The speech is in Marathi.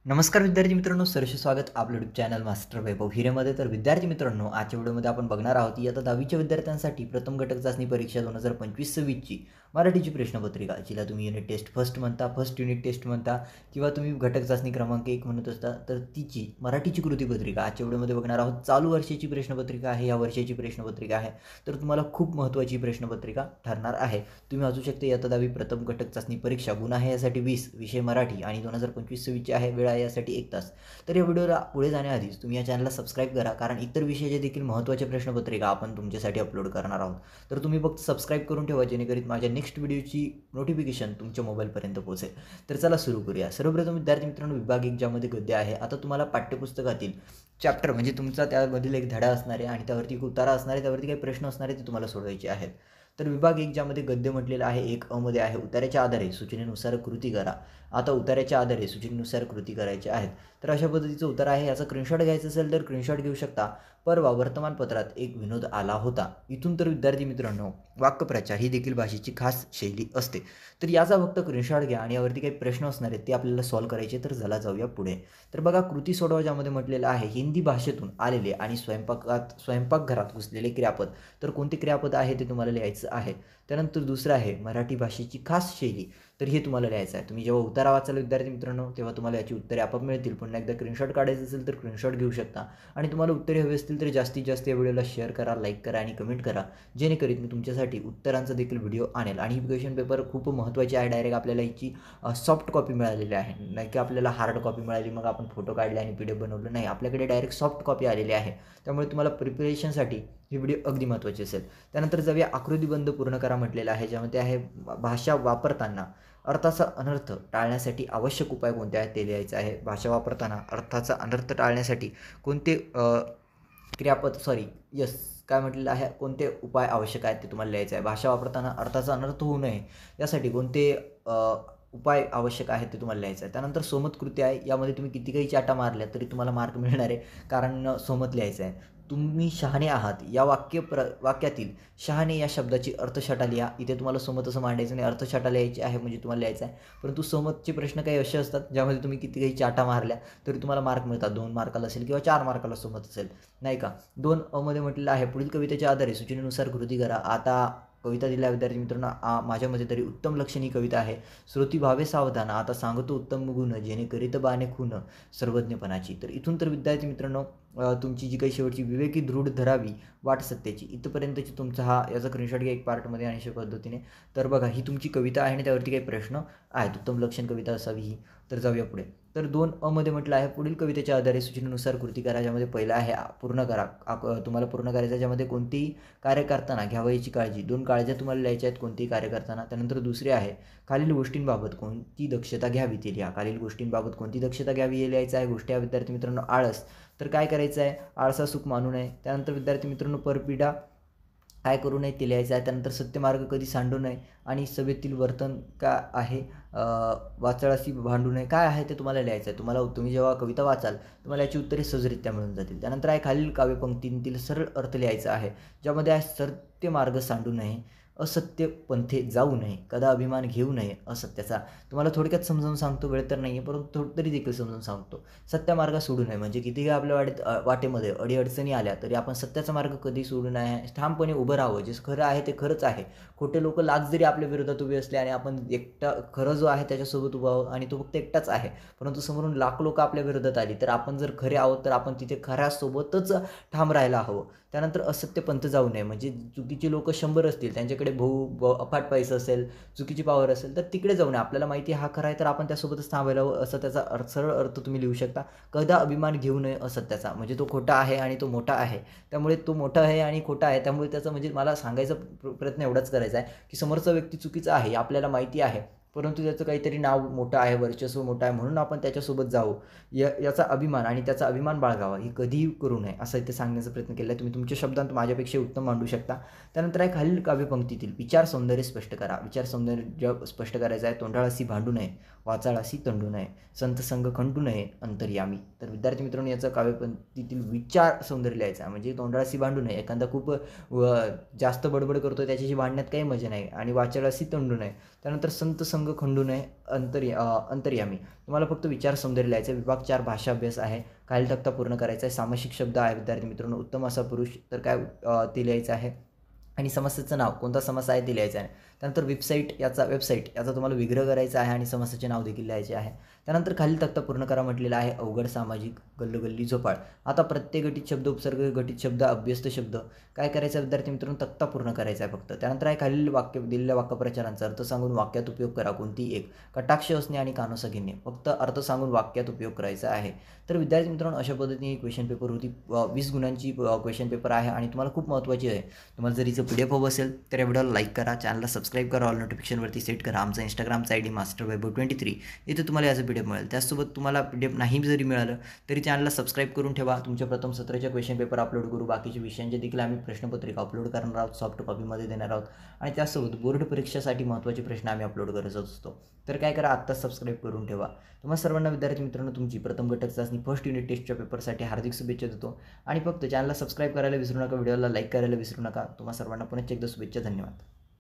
नमस्कार विद्यार्थी मित्रांनो, सहर्ष स्वागत आपलं यूट्यूब चॅनल मास्टर वैभव हिरेमध्ये. तर विद्यार्थी मित्रांनो, आजच्या व्हिडिओमध्ये आपण बघणार आहोत इयत्ता 10वीच्या विद्यार्थ्यांसाठी प्रथम घटक चाचणी परीक्षा 2025-26ची मराठीची प्रश्नपत्रिका, जिला तुम्ही युनिट टेस्ट फर्स्ट म्हणता, फर्स्ट युनिट टेस्ट म्हणता किंवा तुम्ही घटक चाचणी क्रमांक 1 म्हणत असता, तर तिची मराठीची कृतीपत्रिका आजच्या व्हिडिओमध्ये बघणार आहोत. चालू वर्षाची प्रश्नपत्रिका आहे, या वर्षाची प्रश्नपत्रिका आहे, तर तुम्हाला खूप महत्त्वाची प्रश्नपत्रिका ठरणार आहे. तुम्ही वाचू शकता इयत्ता 10वी प्रथम घटक चाचणी परीक्षा, गुण आहे यासाठी 20, विषय मराठी आणि 2025-26ची आहे, वेळ आहे यासाठी 1 तास. तर या व्हिडिओला पुढे जाण्याआधीच तुम्ही या चॅनलला सबस्क्राईब करा, कारण इतर विषयाचे देखील महत्त्वाच्या प्रश्नपत्रिका आपण तुमच्यासाठी अपलोड करणार आहोत. तर तुम्ही फक्त सबस्क्राईब करून ठेवा, जेणेकरून माझ्या नेक्स्ट व्हिडिओची नोटिफिकेशन तुमच्या मोबाईलपर्यंत पोहोचेल. तर चला सुरू करूया. सर्वप्रथम विद्यार्थी मित्रांनो, विभाग 1 ज्यामध्ये गद्य आहे. आता तुम्हाला पाठ्यपुस्तकातील चॅप्टर म्हणजे तुमचा त्यामधील एक धडा असणार आहे आणि त्यावरती एक उतारा असणार आहे, त्यावरती काही प्रश्न असणार आहे ते तुम्हाला सोडवायचे आहेत. तर विभाग 1 ज्यामध्ये गद्य म्हटलेलं आहे, 1 मध्ये आहे उतार्याच्या आधारे सूचनेनुसार कृती करा. आता उतार्याच्या आधारे सूचनेनुसार कृती करायच्या आहेत. तर अशा पद्धतीचं उत्तर आहे. याचा स्क्रीनशॉट घ्यायचं असेल तर स्क्रीनशॉट घेऊ शकता. परवा वर्तमानपत्रात एक विनोद आला होता. इथून तर विद्यार्थी मित्रांनो, वाक्यप्रचार ही देखील भाषेची खास शैली असते. तर याचा फक्त स्क्रीनशॉट घ्या आणि यावरती काही प्रश्न असणार आहेत ते आपल्याला सॉल्व्ह करायचे. तर चला जाऊया पुढे. तर बघा, कृती सोडवा ज्यामध्ये म्हटलेलं आहे, हिंदी भाषेतून आलेले आणि स्वयंपाकघरात घुसलेले क्रियापद. तर कोणते क्रियापद आहे ते तुम्हाला लिहायचं आहे. त्यानंतर दुसरं आहे मराठी भाषेची खास शैली. तर हे तुम्हाला लिहायचं आहे. तुम्ही जेव्हा उतारा वाचाल विद्यार्थी मित्रांनो, तेव्हा तुम्हाला याची उत्तरे आपोआप मिळतील. पुन्हा एकदा स्क्रीनशॉट काढायचं असेल तर स्क्रीनशॉट घेऊ शकता आणि तुम्हाला उत्तरे हवी असतील तर जास्तीत जास्त या व्हिडिओला शेअर करा, लाईक करा आणि कमेंट करा, जेणेकरून मी तुमच्यासाठी उत्तरांचा देखील व्हिडिओ आणेल. आणि ही क्वेश्चन पेपर खूप महत्त्वाची आहे. डायरेक्ट आपल्याला याची सॉफ्ट कॉपी मिळालेली आहे, नाही की आपल्याला हार्ड कॉपी मिळाली मग आपण फोटो काढले आणि PDF बनवलं. नाही, आपल्याकडे डायरेक्ट सॉफ्ट कॉपी आलेली आहे. त्यामुळे तुम्हाला प्रिपरेशनसाठी ही व्हिडिओ अगदी महत्त्वाची असेल. त्यानंतर जाऊया आकृतीबंध पूर्ण करा म्हटलेला आहे, ज्यामध्ये आहे भाषा वापरताना अर्थाचा अनर्थ टाळण्यासाठी आवश्यक उपाय कोणते आहेत ते लिहायचं आहे. भाषा वापरताना अर्थाचा अनर्थ टाळण्यासाठी कोणते काय म्हटलेलं आहे, कोणते उपाय आवश्यक आहेत ते तुम्हाला लिहायचं आहे. भाषा वापरताना अर्थाचा अनर्थ होऊ नये यासाठी कोणते उपाय आवश्यक आहेत ते तुम्हाला लिहायचं आहे. त्यानंतर सोमत कृती आहे. यामध्ये तुम्ही किती काही चाटा मारल्या तरी तुम्हाला मार्क मिळणार आहे, कारण सोमत लिहायचं आहे. तुम्ही शहाणे आहात या वाक्यातील शहाणे या शब्दाची अर्थछटा लिहा. इथे तुम्हाला सोमत असं मांडायचं नाही, अर्थछटा लिहायची आहे म्हणजे तुम्हाला लिहायचं आहे. परंतु सोमतचे प्रश्न काही असे असतात ज्यामध्ये तुम्ही किती काही चाटा मारल्या तरी तुम्हाला मार्क मिळतात. 2 मार्काला असेल किंवा 4 मार्काला सोमत असेल, नाही का. 2 मध्ये म्हटलेलं आहे, पुढील कवितेच्या आधारे सूचनेनुसार कृती करा. आता कविता दिल्या विद्यार्थी मित्रांनो, माझ्यामध्ये तरी उत्तम लक्षणी कविता आहे. श्रोती भावे सावधान, आता सांगतो उत्तम गुण, जेणे करीत बाणे खून सर्वज्ञपणाची. तर इथून तर विद्यार्थी मित्रांनो, तुमची जी काही शेवटची विवेकी दृढ धरावी वाट सत्याची, इथपर्यंतची तुमचा याचा स्क्रीनशॉट घ्या एक पार्टमध्ये आणि अशा पद्धतीने. तर बघा, ही तुमची कविता आहे आणि त्यावरती काही प्रश्न आहेत. उत्तम लक्षण कविता असावी ही. तर जाऊया पुढे. तर 2 मध्ये म्हटलं आहे, पुढील कवितेच्या आधारे सूचनेनुसार कृती करा. ज्यामध्ये पहिला आहे पूर्ण करा. तुम्हाला पूर्ण करायचं, ज्यामध्ये कोणतेही कार्य करताना घ्यावयाची काळजी. 2 काळज्या तुम्हाला लिहायच्या आहेत कोणतेही कार्य करताना. त्यानंतर दुसरे आहे, खालील गोष्टींबाबत कोणती दक्षता घ्यावी ते लिहा. खालील गोष्टींबाबत कोणती दक्षता घ्यावी हे लिहायचं आहे. गोष्टी आहे विद्यार्थी मित्रांनो, आळस. तर काय करायचं आहे, आळसा सुख मानू नये. त्यानंतर विद्यार्थी मित्रांनो, परपीडा काय करू नये ते लिहायचं आहे. त्यानंतर सत्यमार्ग कधी सांडू नये आणि सभेतील वर्तन काय आहे, वाचाळाशी भांडू नये, काय आहे ते तुम्हाला लिहायचं आहे. तुम्ही जेव्हा कविता वाचाल तुम्हाला याची उत्तरे सहजरित्या मिळून जातील. त्यानंतर आहे खालील काव्यपंक्तींतील सरळ अर्थ लिहायचा आहे, ज्यामध्ये आहे सत्यमार्ग सांडू नये, असत्य पंथे जाऊ नये, कदा अभिमान घेऊ नये असत्याचा. तुम्हाला थोडक्यात समजावून सांगतो, वेळ तर नाही आहे परंतु थोडं तरी देखील समजावून सांगतो. सत्यामार्ग सोडू नये म्हणजे किती काय आपल्या वाटेमध्ये अडीअडचणी आल्या तरी आपण सत्याचा मार्ग कधी सोडू नये, ठामपणे उभं राहावं. जे खरं आहे ते खरंच आहे. खोटे लोक लाख जरी आपल्या विरोधात उभे असले आणि आपण एकटा खरं जो आहे त्याच्यासोबत उभा आहोत आणि तो फक्त एकटाच आहे, परंतु समोरून लाख लोक आपल्या विरोधात आली तर आपण जर खरे आहोत तर आपण तिथे खऱ्यासोबतच ठाम राहायला हवं. त्यानंतर असत्य पंथ जाऊ नये म्हणजे चुकीचे लोक 100 असतील, त्यांच्याकडे अफाट पैसा असेल, चुकीची पावर असेल तर तिकडे जाऊ नये. आपल्याला माहिती आहे हा खरा आहे तर आपण त्यासोबतच थांबायला हवं, असं त्याचा सरळ अर्थ तुम्ही लिहू शकता. कदा अभिमान घेऊ नये असत्याचा म्हणजे तो खोटा आहे आणि तो मोठा आहे, त्यामुळे तो मोठा आहे आणि खोटा आहे, त्यामुळे त्याचं म्हणजे मला सांगायचा प्रयत्न एवढाच करायचा आहे की समोरचा व्यक्ती चुकीचा आहे आपल्याला माहिती आहे, परंतु त्याचं काहीतरी नाव मोठं आहे, वर्चस्व मोठं आहे म्हणून आपण त्याच्यासोबत जाऊ. याचा अभिमान आणि त्याचा अभिमान बाळगावा ही कधीही करू नये असं इथे सांगण्याचा प्रयत्न केला आहे. तुम्ही तुमच्या शब्दांत माझ्यापेक्षा उत्तम मांडू शकता. त्यानंतर आहे खालील काव्यपंक्तीतील विचार सौंदर्य स्पष्ट करा. विचार सौंदर्य स्पष्ट करायचं आहे. तोंडाळाशी भांडू नये, वाचाळाशी तंडू नये, संत संग खंडू नये, अंतर्यामी. तर विद्यार्थी मित्रांनो, याचं काव्यपंक्तीतील विचार सौंदर्य लिहायचं आहे म्हणजे तोंडाळाशी भांडू नये. एखादा खूप जास्त बडबड करतो त्याच्याशी भांडण्यात काही मजा नाही आणि वाचाळाशी तंडू नये. त्यानंतर संत अर्थसंग खंडू नये अंतर्यामी. तुम्हाला फक्त विचार सौंदर्य लिहायचं आहे. विभाग 4 भाषा अभ्यास आहे. खालील तक्ता पूर्ण करायचा आहे. सामासिक शब्द आहे विद्यार्थी मित्रांनो. उत्तम असा पुरुष तर काय ते लिहायचं आहे. आणि समासाचं नाव कोणता समास आहे ते लिहायचं आहे. त्यानंतर वेबसाईट याचा तुम्हाला विग्रह करायचा आहे आणि समासाचे नाव देखील लिहायचे आहे. त्यानंतर खालील तक्ता पूर्ण करा म्हटलेला आहे. अवघड, सामाजिक, गल्लोगल्ली, झोपाळ. आता प्रत्येक गटित शब्द, उपसर्ग गटित शब्द, अभ्यस्त शब्द काय करायचं विद्यार्थी मित्रांनो, तक्ता पूर्ण करायचा आहे फक्त. त्यानंतर आहे खालील वाक्य दिलेल्या वाक्यप्रचारांचा अर्थ सांगून वाक्यात उपयोग करा. कोणती एक? कटाक्ष असणे आणि कानोसा घेणे. फक्त अर्थ सांगून वाक्यात उपयोग करायचा आहे. तर विद्यार्थी मित्रांनो अशा पद्धतीने क्वेश्चन पेपर होती. 20 गुणांची क्वेश्चन पेपर आहे आणि तुम्हाला खूप महत्त्वाची आहे. तुम्हाला जर हिचं PDF हवं असेल तर या व्हिडिओला लाईक करा, चॅनलला सबस्क्राईब करा, ऑल नोटिफिकेशनवरती सेट करा. आमचा इंस्टाग्रामचा ID masterweb23 इथे तुम्हाला याचं PDF मिळेल. त्याचसोबत तुम्हाला PDF नाही जरी मिळालं तरी चॅनलला सबस्क्राईब करून ठेवा. तुमच्या प्रथम सत्राच्या क्वेश्चन पेपर अपलोड करू. बाकीच्या विषयांचे देखील आम्ही प्रश्नपत्रिका अपलोड करणार आहोत, सॉफ्ट कॉपीमध्ये देणार आहोत. आणि त्याचसोबत बोर्ड परीक्षेसाठी महत्त्वाचे प्रश्न आम्ही अपलोड करत असतो. तर काय करा, आत्ताच सबस्क्राईब करून ठेवा. तुम्हाला सर्वांना विद्यार्थी मित्रांनो तुमची प्रथम घटक चाचणी फर्स्ट युनिट टेस्टच्या पेपरसाठी हार्दिक शुभेच्छा देतो. आणि फक्त चॅनलला सबस्क्राईब करायला विसरू नका, व्हिडिओला लाईक करायला विसरू नका. तुम्हाला सर्वांना पुन्हा एकदा शुभेच्छा. धन्यवाद.